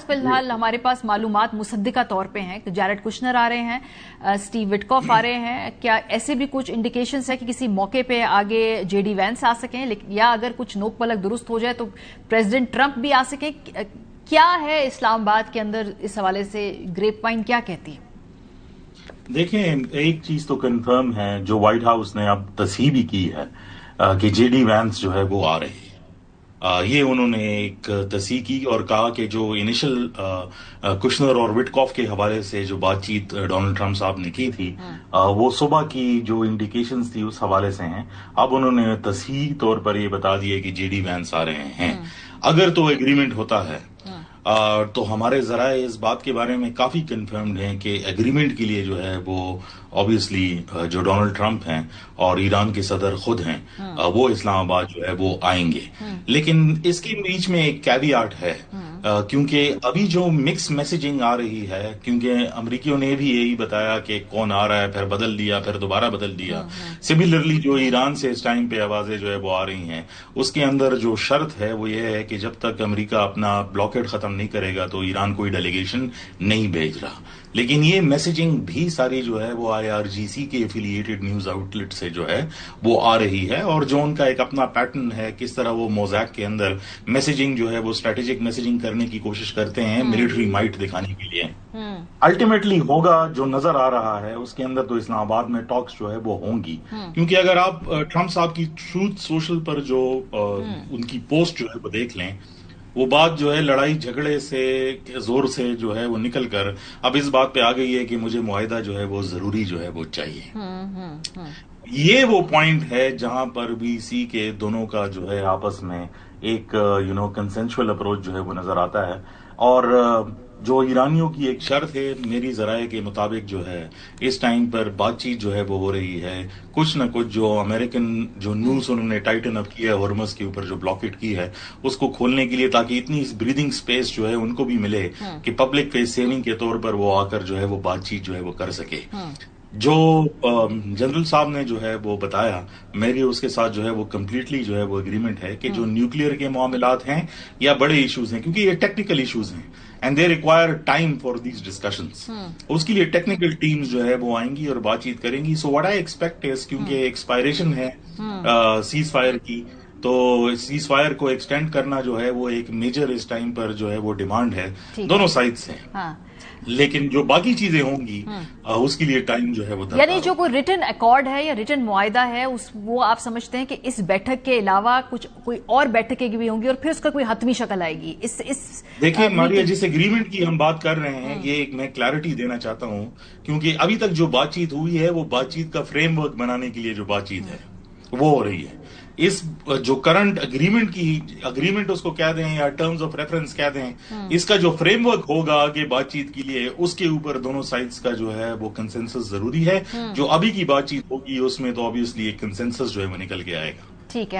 فی الحال ہمارے پاس معلومات مصدقہ طور پہ ہیں کہ جیرڈ کشنر آ رہے ہیں, اسٹیو وٹکاف آ رہے ہیں, کیا ایسے بھی کچھ انڈیکیشنز ہے کہ کسی موقع پہ آگے جے ڈی وینس آ سکیں, یا اگر کچھ نوک پلک درست ہو جائے تو پریزیڈنٹ ٹرمپ بھی آ سکیں؟ کیا ہے اسلام آباد کے اندر اس حوالے سے گریپ وائن کیا کہتی ہے؟ دیکھیں, ایک چیز تو کنفرم ہے جو وائٹ ہاؤس نے اب تصحیح بھی کی ہے کہ جے ڈی وینس جو ہے وہ آ رہے ہیں. یہ انہوں نے ایک تصحیح کی اور کہا کہ جو انیشل کشنر اور وٹکاف کے حوالے سے جو بات چیت ڈونلڈ ٹرمپ صاحب نے کی تھی وہ صبح کی جو انڈیکیشنز تھی اس حوالے سے ہیں. اب انہوں نے تصحیح طور پر یہ بتا دیا کہ جے ڈی وینس آ رہے ہیں. اگر تو ایگریمنٹ ہوتا ہے تو ہمارے ذرائع اس بات کے بارے میں کافی کنفرمڈ ہیں کہ ایگریمنٹ کے لیے جو ہے وہ آبویسلی جو ڈونلڈ ٹرمپ ہیں اور ایران کے صدر خود ہیں وہ اسلام آباد جو ہے وہ آئیں گے. لیکن اس کے بیچ میں ایک کیویاٹ ہے, کیونکہ ابھی جو مکس میسیجنگ آ رہی ہے, کیونکہ امریکیوں نے بھی یہی بتایا کہ کون آ رہا ہے, پھر بدل دیا, پھر دوبارہ بدل دیا. سملرلی جو ایران سے اس ٹائم پہ آوازیں جو ہے وہ آ رہی ہیں, اس کے اندر جو شرط ہے وہ یہ ہے کہ جب تک امریکہ اپنا بلاکیڈ ختم نہیں کرے گا تو ایران کوئی ڈیلیگیشن نہیں بھیج رہا. لیکن یہ میسیجنگ بھی ساری جو ہے وہ IRGC کے ایفیلیٹڈ نیوز آؤٹ لیٹ سے جو ہے وہ آ رہی ہے, اور جو ان کا ایک اپنا پیٹرن ہے کس طرح وہ موزیک کے اندر میسیجنگ جو ہے وہ اسٹریٹجک میسیجنگ کرنے کی کوشش کرتے ہیں ملٹری مائٹ دکھانے کے لیے. الٹیمیٹلی ہوگا جو نظر آ رہا ہے اس کے اندر تو اسلام آباد میں ٹاکس جو ہے وہ ہوں گی, کیونکہ اگر آپ ٹرمپ صاحب کی ٹروتھ سوشل پر جو ان کی پوسٹ جو ہے وہ دیکھ لیں, وہ بات جو ہے لڑائی جھگڑے سے زور سے جو ہے وہ نکل کر اب اس بات پہ آ گئی ہے کہ مجھے معاہدہ جو ہے وہ ضروری جو ہے وہ چاہیے. یہ وہ پوائنٹ ہے جہاں پر BC کے دونوں کا جو ہے آپس میں ایک کنسنشول اپروچ جو ہے وہ نظر آتا ہے. اور جو ایرانیوں کی ایک شرط ہے میری ذرائع کے مطابق جو ہے اس ٹائم پر بات چیت جو ہے وہ ہو رہی ہے, کچھ نہ کچھ جو امریکن جو نیوز انہوں نے ٹائٹن اپ کیا ہے ہرمز کے اوپر جو بلاکیٹ کی ہے اس کو کھولنے کے لیے, تاکہ اتنی بریدنگ سپیس جو ہے ان کو بھی ملے کہ پبلک فیس سیونگ کے طور پر وہ آ کر جو ہے وہ بات چیت جو ہے وہ کر سکے. جو جنرل صاحب نے جو ہے وہ بتایا, میری اس کے ساتھ جو ہے وہ کمپلیٹلی جو ہے وہ اگریمنٹ ہے کہ جو نیوکلیئر کے معاملات ہیں یا بڑے ایشوز ہیں, کیونکہ یہ ٹیکنیکل ایشوز ہیں and they require time for these discussions, اس کے لیے ٹیکنیکل ٹیمز جو ہے وہ آئیں گی اور بات چیت کریں گی. سو واٹ آئی ایکسپیکٹ از, کیونکہ ایکسپائریشن ہے سیز فائر کی, تو سیز فائر کو ایکسٹینڈ کرنا جو ہے وہ ایک میجر اس ٹائم پر جو ہے وہ ڈیمانڈ ہے دونوں سائڈ سے. لیکن جو باقی چیزیں ہوں گی اس کے لیے ٹائم جو ہے وہ یعنی جو کوئی ریٹن ایکارڈ ہے یا ریٹن معاہدہ ہے وہ آپ سمجھتے ہیں کہ اس بیٹھک کے علاوہ کچھ کوئی اور بیٹھکیں بھی ہوں گی اور پھر اس کا کوئی حتمی شکل آئے گی؟ دیکھیے ماریا, جس ایگریمنٹ کی ہم بات کر رہے ہیں, یہ ایک میں کلیئرٹی دینا چاہتا ہوں, کیونکہ ابھی تک جو بات چیت ہوئی ہے وہ بات چیت کا فریم ورک بنانے کے لیے جو بات چیت ہے وہ ہو رہی ہے. اس جو کرنٹ اگریمنٹ اس کو کہہ دیں یا ٹرمز آف ریفرنس کہہ دیں, اس کا جو فریم ورک ہوگا آگے بات چیت کے لیے اس کے اوپر دونوں سائڈز کا جو ہے وہ کنسنسس ضروری ہے. جو ابھی کی بات چیت ہوگی اس میں تو آبویسلی ایک کنسنسس جو ہے وہ نکل کے آئے گا. ٹھیک ہے.